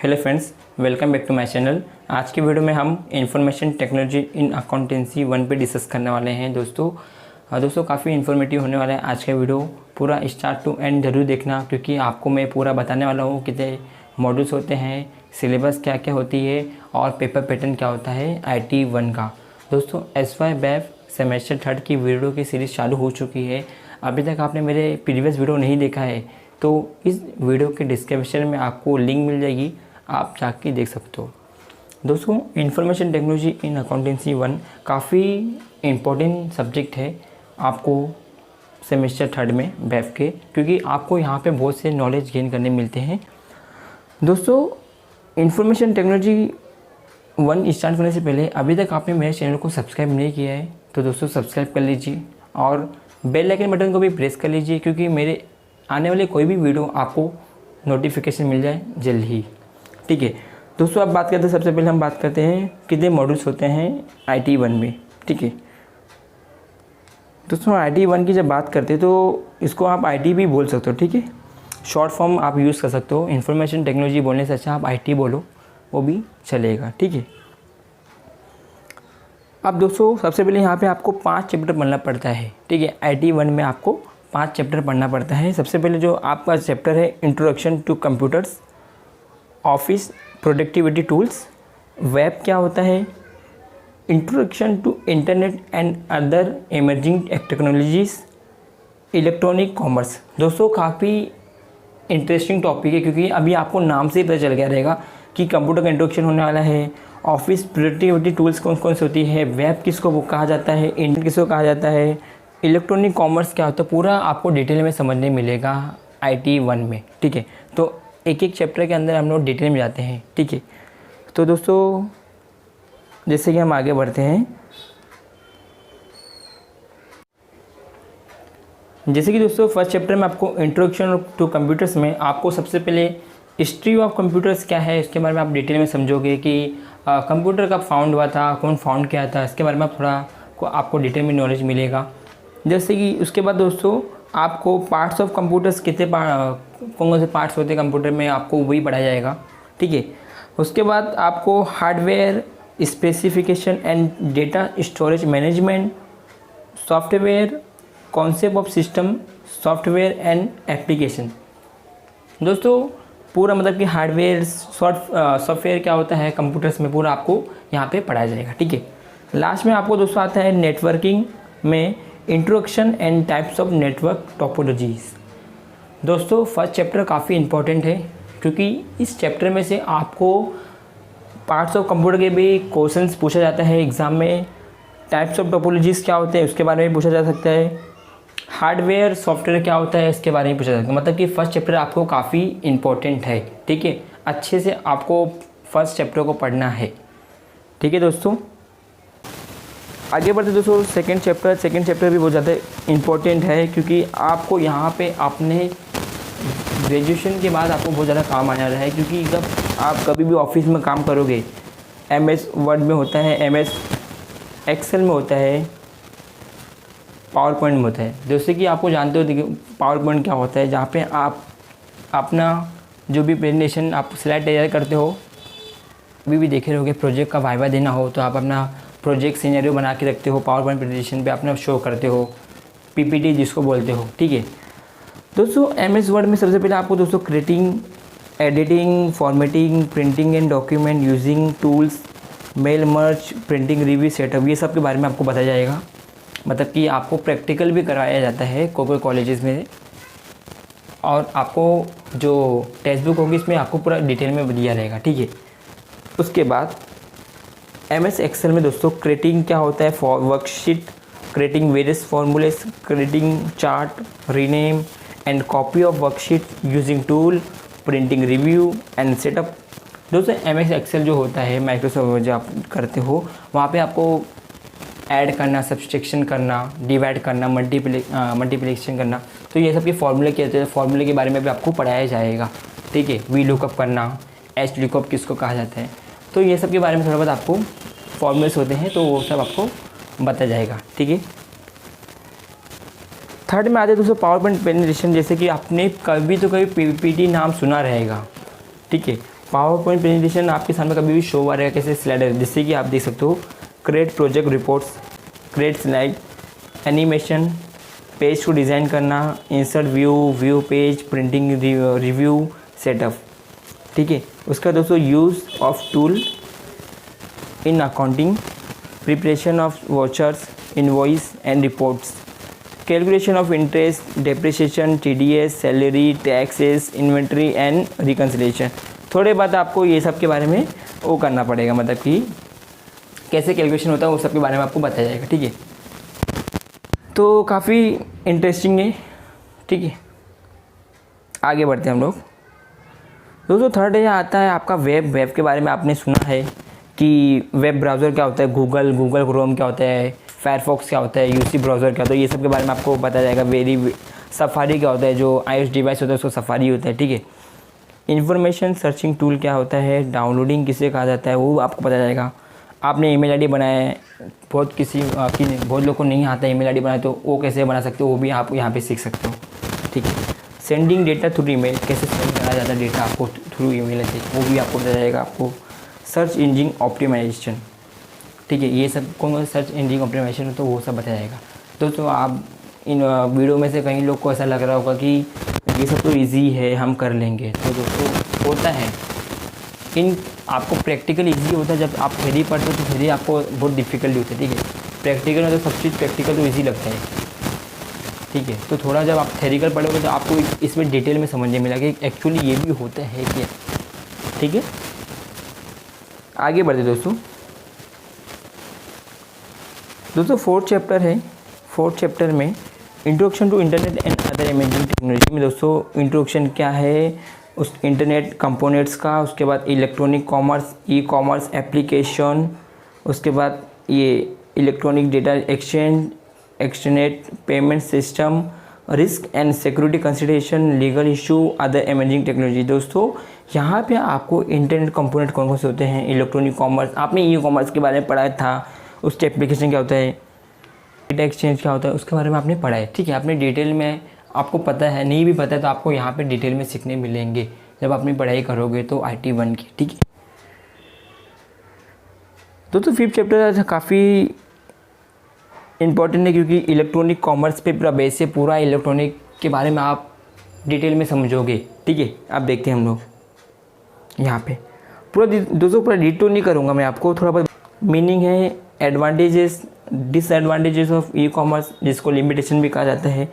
Hello friends, welcome back to my channel. आज की video में हम इंफॉर्मेशन टेक्नोलॉजी इन अकाउंटेंसी 1 पे डिस्कस करने वाले हैं दोस्तों काफ़ी इन्फॉर्मेटिव होने वाला है आज का वीडियो। पूरा स्टार्ट टू एंड ज़रूर देखना, क्योंकि आपको मैं पूरा बताने वाला हूँ कितने मॉड्यूल्स होते हैं, सिलेबस क्या क्या होती है और पेपर पैटर्न क्या होता है IT 1 का। दोस्तों SY बैफ सेमेस्टर 3 की वीडियो की सीरीज़ चालू हो चुकी है। अभी तक आपने मेरे प्रीवियस वीडियो नहीं देखा है तो इस वीडियो के डिस्क्रिप्शन में आपको लिंक मिल जाएगी, आप जाके देख सकते हो। दोस्तों इंफॉर्मेशन टेक्नोलॉजी इन अकाउंटेंसी 1 काफ़ी इम्पोर्टेंट सब्जेक्ट है आपको सेमेस्टर 3 में बैफ के, क्योंकि आपको यहाँ पे बहुत से नॉलेज गेन करने मिलते हैं। दोस्तों इंफॉर्मेशन टेक्नोलॉजी 1 स्टार्ट करने से पहले अभी तक आपने मेरे चैनल को सब्सक्राइब नहीं किया है तो दोस्तों सब्सक्राइब कर लीजिए और बेल आइकन बटन को भी प्रेस कर लीजिए, क्योंकि मेरे आने वाले कोई भी वीडियो आपको नोटिफिकेशन मिल जाए जल्द ही। ठीक है दोस्तों, अब बात करते हैं, सबसे पहले हम बात करते हैं कितने मॉड्यूल्स होते हैं IT 1 में। ठीक है दोस्तों, IT 1 की जब बात करते हैं तो इसको आप IT भी बोल सकते हो। ठीक है, शॉर्ट फॉर्म आप यूज़ कर सकते हो। इंफॉर्मेशन टेक्नोलॉजी बोलने से अच्छा आप IT बोलो, वो भी चलेगा। ठीक है, अब दोस्तों सबसे पहले यहाँ पे आपको 5 चैप्टर पढ़ना पड़ता है। ठीक है, IT 1 में आपको 5 चैप्टर पढ़ना पड़ता है। सबसे पहले जो आपका चैप्टर है introduction to computers, office productivity tools, web क्या होता है, introduction to internet and other emerging technologies, electronic commerce. दोस्तों काफ़ी इंटरेस्टिंग टॉपिक है, क्योंकि अभी आपको नाम से ही पता चल गया रहेगा कि कंप्यूटर का इंट्रोडक्शन होने वाला है। ऑफिस प्रोडक्टिविटी टूल्स कौन कौन से होती है, वेब किसको कहा जाता है, इंटरनेट किसको कहा जाता है, इलेक्ट्रॉनिक कॉमर्स क्या होता है, पूरा आपको डिटेल में समझने मिलेगा IT 1 में। ठीक है, तो एक एक चैप्टर के अंदर हम लोग डिटेल में जाते हैं। ठीक है, तो दोस्तों जैसे कि हम आगे बढ़ते हैं, जैसे कि दोस्तों फर्स्ट चैप्टर में आपको इंट्रोडक्शन टू कंप्यूटर्स में आपको सबसे पहले हिस्ट्री ऑफ कंप्यूटर्स क्या है इसके बारे में आप डिटेल में समझोगे कि कंप्यूटर कब फाउंड हुआ था, कौन फाउंड किया था, इसके बारे में थोड़ा आपको डिटेल में नॉलेज मिलेगा। जैसे कि उसके बाद दोस्तों आपको पार्ट्स ऑफ कंप्यूटर्स कितने कौन से पार्ट्स होते हैं कंप्यूटर में, आपको वही पढ़ाया जाएगा। ठीक है, उसके बाद आपको hardware specification and data storage management, software, concept of system, software and application. दोस्तों पूरा मतलब कि हार्डवेयर सॉफ्टवेयर क्या होता है कंप्यूटर्स में, पूरा आपको यहाँ पे पढ़ाया जाएगा। ठीक है, लास्ट में आपको दोस्तों आता है नेटवर्किंग में introduction and types of network topologies. दोस्तों फर्स्ट चैप्टर काफ़ी इंपॉर्टेंट है, क्योंकि इस चैप्टर में से आपको पार्ट्स ऑफ कंप्यूटर के भी क्वेश्चंस पूछा जाता है एग्ज़ाम में। टाइप्स ऑफ टोपोलॉजीज़ क्या होते हैं उसके बारे में पूछा जा सकता है। हार्डवेयर सॉफ्टवेयर क्या होता है इसके बारे में पूछा जा सकता है। मतलब कि फ़र्स्ट चैप्टर आपको काफ़ी इंपॉर्टेंट है। ठीक है, अच्छे से आपको फर्स्ट चैप्टर को पढ़ना है। ठीक है दोस्तों, आगे बढ़ते दोस्तों सेकंड चैप्टर भी बहुत ज़्यादा इम्पोर्टेंट है, क्योंकि आपको यहाँ पे अपने ग्रेजुएशन के बाद आपको बहुत ज़्यादा काम आने वाला है। क्योंकि जब आप कभी भी ऑफिस में काम करोगे, MS वर्ड में होता है, MS एक्सेल में होता है, पावर पॉइंट में होता है। जैसे कि आपको जानते हो देखिए पावर पॉइंट क्या होता है, जहाँ पे आप अपना जो भी प्रेजेंटेशन आप स्लाइड तैयार करते हो, अभी भी देखे रहोगे प्रोजेक्ट का वाइवा देना हो तो आप अपना प्रोजेक्ट सिनेरियो बना के रखते हो, पावर पॉइंट प्रेजेंटेशन पे अपना शो करते हो, PPT जिसको बोलते हो। ठीक है दोस्तों, MS वर्ड में सबसे पहले आपको दोस्तों creating, editing, formatting, printing and document using tools, mail merge, printing review setup, ये सब के बारे में आपको बताया जाएगा। मतलब कि आपको प्रैक्टिकल भी कराया जाता है कोई कॉलेजेस में, और आपको जो टेक्स्ट बुक होगी इसमें आपको पूरा डिटेल में दिया रहेगा। ठीक है, उसके बाद MS एक्सेल में दोस्तों क्रिएटिंग क्या होता है, worksheet, creating various formulas, creating chart, rename and copy of worksheet using tool, printing review and setup. दोस्तों MS एक्सेल जो होता है माइक्रोसॉफ्ट जो आप करते हो, वहाँ पे आपको ऐड करना, सब्सट्रैक्शन करना, डिवाइड करना, मल्टीप्लिकेशन करना, तो ये सब के फॉर्मूले क्या होते हैं, फॉर्मूले के बारे में भी आपको पढ़ाया जाएगा। ठीक है, वी लुकअप करना, एच लुकअप किसको कहा जाता है, तो ये सब के बारे में थोड़ा बहुत आपको फॉर्मूलेस होते हैं तो वो सब आपको बताया जाएगा। ठीक है, थर्ड में आते हैं दोस्तों पावर पॉइंट प्रेजेंटेशन। जैसे कि आपने कभी तो कभी PPT नाम सुना रहेगा। ठीक है, पावर पॉइंट प्रेजेंटेशन आपके सामने कभी भी शो आ रहेगा कैसे स्लाइडर, जिससे कि आप देख सकते हो create project reports, create slide, animation, page को डिज़ाइन करना, insert view page, printing, review, setup. ठीक है, उसका दोस्तों use of tool in accounting, preparation of watchers, invoice and reports, calculation of interest, depreciation, TDS, salary, taxes, inventory and reconciliation. थोड़े बाद आपको ये सब के बारे में वो करना पड़ेगा, मतलब कि कैसे कैलकुलेशन होता है वो सब के बारे में आपको बताया जाएगा। ठीक है, तो काफ़ी इंटरेस्टिंग है। ठीक है, आगे बढ़ते हैं हम लोग। दोस्तों थर्ड ये आता है आपका वेब के बारे में आपने सुना है कि वेब ब्राउज़र क्या होता है, गूगल क्रोम क्या होता है, फायरफॉक्स क्या होता है, UC ब्राउज़र क्या होता है, ये सब के बारे में आपको बताया जाएगा। सफारी क्या होता है, जो iOS डिवाइस होता है उसको सफारी होता है। ठीक है, इन्फॉर्मेशन सर्चिंग टूल क्या होता है, डाउनलोडिंग किसे कहा जाता है वो आपको पता जाएगा। आपने ईमेल आईडी बनाया है, बहुत लोग को नहीं आता ईमेल आईडी बनाए, तो वो कैसे बना सकते हो वो भी आप यहाँ पे सीख सकते हो। ठीक है, सेंडिंग डेटा थ्रू ईमेल, कैसे सेंड करा जाता है डेटा आपको थ्रू ईमेल से, वो भी आपको पता जाएगा। आपको सर्च इंजन ऑप्टिमाइजेशन, ठीक है, ये सब कौन सा सर्च इंजन ऑप्टिमाइजेशन तो वो सब बताया जाएगा। दोस्तों आप इन वीडियो में से कई लोग को ऐसा लग रहा होगा कि ये सब तो इजी है हम कर लेंगे, तो दोस्तों होता है इन आपको प्रैक्टिकल इजी होता है। जब आप थ्योरी पढ़ते हो तो थ्योरी आपको बहुत डिफिकल्ट होता है। ठीक है, प्रैक्टिकल में तो सब चीज़ प्रैक्टिकल तो इजी लगता है। ठीक है, तो थोड़ा जब आप थ्योरिकल पढ़ोगे तो आपको इसमें डिटेल में समझने मिला कि एक्चुअली ये भी होता है क्या। ठीक है, आगे बढ़ते दोस्तों फोर्थ चैप्टर है। फोर्थ चैप्टर में introduction to internet and other imaging technology में दोस्तों इंट्रोडक्शन क्या है उस इंटरनेट कंपोनेंट्स का, उसके बाद इलेक्ट्रॉनिक कॉमर्स, ई-कॉमर्स एप्लीकेशन, उसके बाद ये electronic data exchange, extended payment system, risk and security consideration, legal issue, other imaging technology. दोस्तों यहाँ पे आपको इंटरनेट कंपोनेंट कौन कौन से होते हैं, इलेक्ट्रॉनिक कॉमर्स, आपने ई-कॉमर्स के बारे में पढ़ा था, उसके एप्लीकेशन क्या होता है, डेटा एक्सचेंज क्या होता है, उसके बारे में आपने पढ़ा है। ठीक है, आपने डिटेल में आपको पता है, नहीं भी पता है तो आपको यहाँ पे डिटेल में सीखने मिलेंगे जब अपनी पढ़ाई करोगे तो IT 1 की। ठीक है, तो फिफ्थ चैप्टर काफ़ी इम्पॉर्टेंट है क्योंकि इलेक्ट्रॉनिक कॉमर्स पे पूरा बेस है, पूरा इलेक्ट्रॉनिक के बारे में आप डिटेल में समझोगे। ठीक है, आप देखते हैं हम लोग यहाँ पे पूरा दोस्तों पूरा डिटेल नहीं करूँगा मैं, आपको थोड़ा बहुत मीनिंग है, एडवांटेजेस डिसएडवांटेजेस ऑफ ई-कॉमर्स, जिसको लिमिटेशन भी कहा जाता है,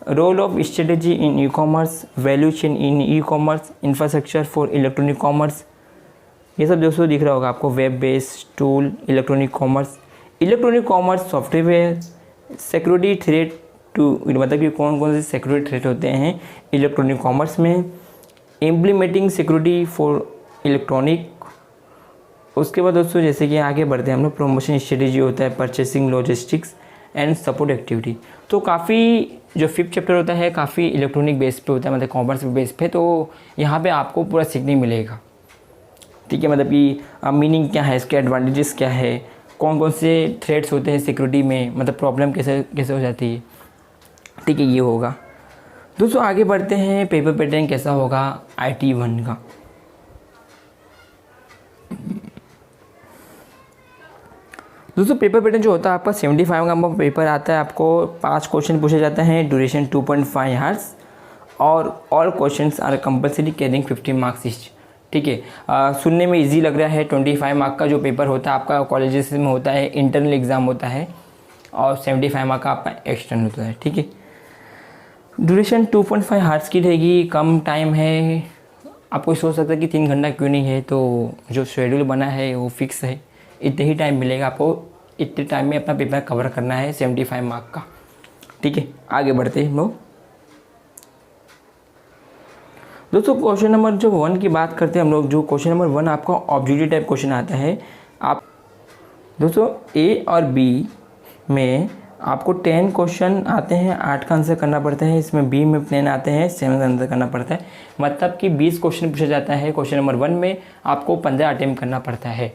role of strategy in e-commerce, value chain in e-commerce, infrastructure for electronic commerce, ये सब दोस्तों दिख रहा होगा आपको। Web based tool, electronic commerce software, security threat to, मतलब कि कौन कौन से सिक्योरिटी थ्रेट होते हैं इलेक्ट्रॉनिक कॉमर्स में, इम्प्लीमेंटिंग सिक्योरिटी फॉर इलेक्ट्रॉनिक। उसके बाद दोस्तों जैसे कि आगे बढ़ते हैं हम लोग, प्रमोशन स्ट्रेटेजी होता है, purchasing, logistics and support activity. तो काफ़ी जो फिफ्थ चैप्टर होता है काफ़ी इलेक्ट्रॉनिक बेस पे होता है, मतलब कॉमर्स बेस पे, तो यहाँ पे आपको पूरा सीखने मिलेगा। ठीक है, मतलब कि मीनिंग क्या है, इसके एडवांटेजेस क्या है, कौन कौन से थ्रेट्स होते हैं सिक्योरिटी में, मतलब प्रॉब्लम कैसे कैसे हो जाती है। ठीक है, ये होगा दोस्तों। आगे बढ़ते हैं, पेपर पैटर्न कैसा होगा IT 1 का। दोस्तों पेपर पैटर्न जो होता है आपका 75 का पेपर आता है, आपको 5 क्वेश्चन पूछे जाते हैं, ड्यूरेशन 2.5 आवर्स, और all questions are compulsory carrying 50 marks each. ठीक है, सुनने में इजी लग रहा है। 25 मार्क का जो पेपर होता है आपका कॉलेजेस में होता है, इंटरनल एग्ज़ाम होता है, और 75 मार्क का आपका एक्सटर्नल होता है। ठीक है, ड्यूरेशन 2.5 आवर्स की रहेगी, कम टाइम है। आपको सोच सकता है कि 3 घंटा क्यों नहीं है, तो जो शेड्यूल बना है वो फिक्स है, इतने ही टाइम मिलेगा आपको, इतने टाइम में अपना पेपर कवर करना है 75 मार्क का। ठीक है, आगे बढ़ते हैं लोग। दोस्तों क्वेश्चन नंबर जो 1 की बात करते हैं हम लोग, जो क्वेश्चन नंबर 1 आपका ऑब्जेक्टिव टाइप क्वेश्चन आता है। आप दोस्तों A और B में आपको 10 क्वेश्चन आते हैं, 8 का आंसर करना पड़ता है। इसमें B में 10 आते हैं, 7 का आंसर करना पड़ता है, मतलब कि 20 क्वेश्चन पूछा जाता है। क्वेश्चन नंबर 1 में आपको 15 अटेम्प्ट करना पड़ता है।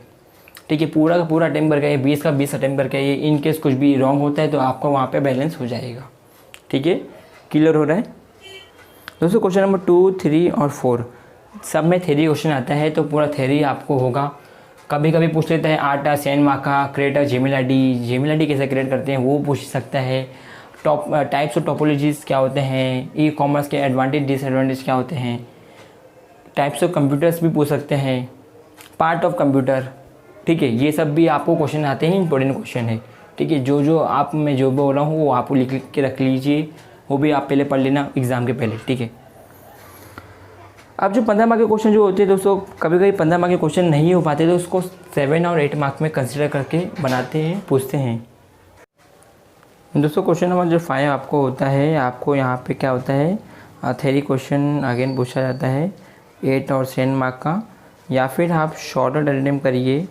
ठीक है, पूरा का पूरा अटेम्प्ट करके 20 का 20 अटेम्प्ट करके, ये इन केस कुछ भी रॉन्ग होता है तो आपका वहाँ पे बैलेंस हो जाएगा। ठीक है, क्लियर हो रहा है दोस्तों। क्वेश्चन नंबर 2, 3 और 4 सब में थ्योरी क्वेश्चन आता है तो पूरा थ्योरी आपको होगा। कभी कभी पूछ लेता है आर्ट सेन मार्का क्रिएट अ जीमेल आईडी कैसे क्रिएट करते हैं वो पूछ सकता है। टाइप्स ऑफ टोपोलॉजीज क्या होते हैं, ई कॉमर्स के एडवांटेज डिसएडवांटेज क्या होते हैं, टाइप्स ऑफ कंप्यूटर्स भी पूछ सकते हैं, पार्ट ऑफ कंप्यूटर, ठीक है। ये सब भी आपको क्वेश्चन आते हैं, इंपॉर्टेंट क्वेश्चन है, ठीक है। जो आप मैं जो बोल रहा हूँ वो आप लिख के रख लीजिए, वो भी आप पहले पढ़ लेना एग्ज़ाम के पहले, ठीक है। अब जो 15 मार्क के क्वेश्चन जो होते हैं दोस्तों, कभी कभी 15 मार्क के क्वेश्चन नहीं हो पाते तो उसको 7 और 8 मार्क में कंसिडर करके बनाते हैं, पूछते हैं। दोस्तों क्वेश्चन नंबर जो 5 आपको होता है, आपको यहाँ पे क्या होता है, थ्योरी क्वेश्चन अगेन पूछा जाता है 8 और 7 मार्क का, या फिर आप शॉर्ट अटेम्प्ट करिए,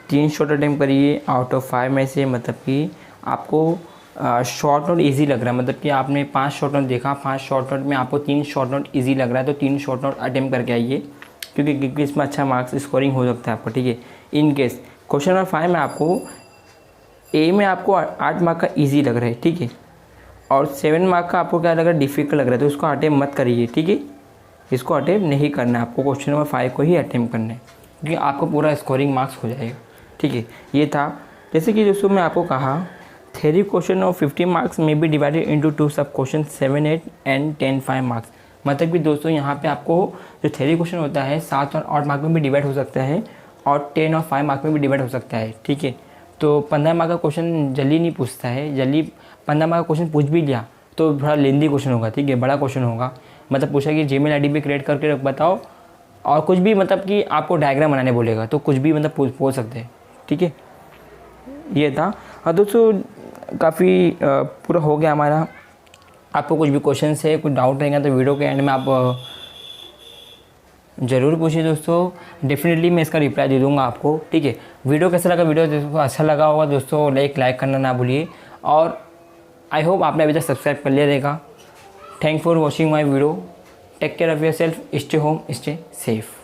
3 शॉर्ट अटेम्प्ट करिए आउट ऑफ 5 में से। मतलब कि आपको शॉर्ट नोट इजी लग रहा है, मतलब कि आपने 5 शॉर्ट नोट देखा, 5 शॉर्ट नोट में आपको 3 शॉर्ट नोट इजी लग रहा है तो 3 शॉर्ट नोट अटेम्प्ट करके आइए, क्योंकि इसमें अच्छा मार्क्स स्कोरिंग हो सकता है आपको, ठीक है। इन केस क्वेश्चन नंबर 5 में आपको ए में आपको 8 मार्क का ईजी लग रहा है, ठीक है, और 7 मार्क का आपको क्या लग रहा है, डिफ़िकल्ट लग रहा है, तो इसको अटेम्प्ट मत करिए, ठीक है। इसको अटेम्प्ट नहीं करना है आपको, क्वेश्चन नंबर 5 को ही अटेम्प्ट करना है, क्योंकि आपको पूरा स्कोरिंग मार्क्स हो जाएगा, ठीक है। ये था, जैसे कि दोस्तों मैं आपको कहा थ्योरी क्वेश्चन ऑफ 50 मार्क्स में बी डिवाइडेड इनटू 2 सब क्वेश्चन 7, 8 एंड 10, 5 मार्क्स। मतलब कि दोस्तों यहाँ पे आपको जो थ्योरी क्वेश्चन होता है 7 और 8 मार्क में भी डिवाइड हो सकता है और 10 और 5 मार्क में भी डिवाइड हो सकता है, ठीक है। तो 15 मार्क का क्वेश्चन जल्दी नहीं पूछता है, जल्दी 15 मार्क का क्वेश्चन पूछ भी लिया तो थोड़ा लेंदी क्वेश्चन होगा, ठीक है, बड़ा क्वेश्चन होगा। मतलब पूछा कि जीमेल आईडी भी क्रिएट करके बताओ, और कुछ भी मतलब कि आपको डायग्राम बनाने बोलेगा तो कुछ भी मतलब पूछ सकते हैं, ठीक है। ये था। हाँ दोस्तों, काफ़ी पूरा हो गया हमारा। आपको कुछ भी क्वेश्चन है, कुछ डाउट रहेगा तो वीडियो के एंड में आप ज़रूर पूछिए दोस्तों, डेफिनेटली मैं इसका रिप्लाई दे दूंगा आपको, ठीक है। वीडियो कैसा लगा, वीडियो दोस्तों अच्छा लगा होगा दोस्तों लाइक करना ना भूलिए, और आई होप आपने अभी तक सब्सक्राइब कर लिया रहेगा। Thank for watching my video, take care of your self, stay home, stay safe.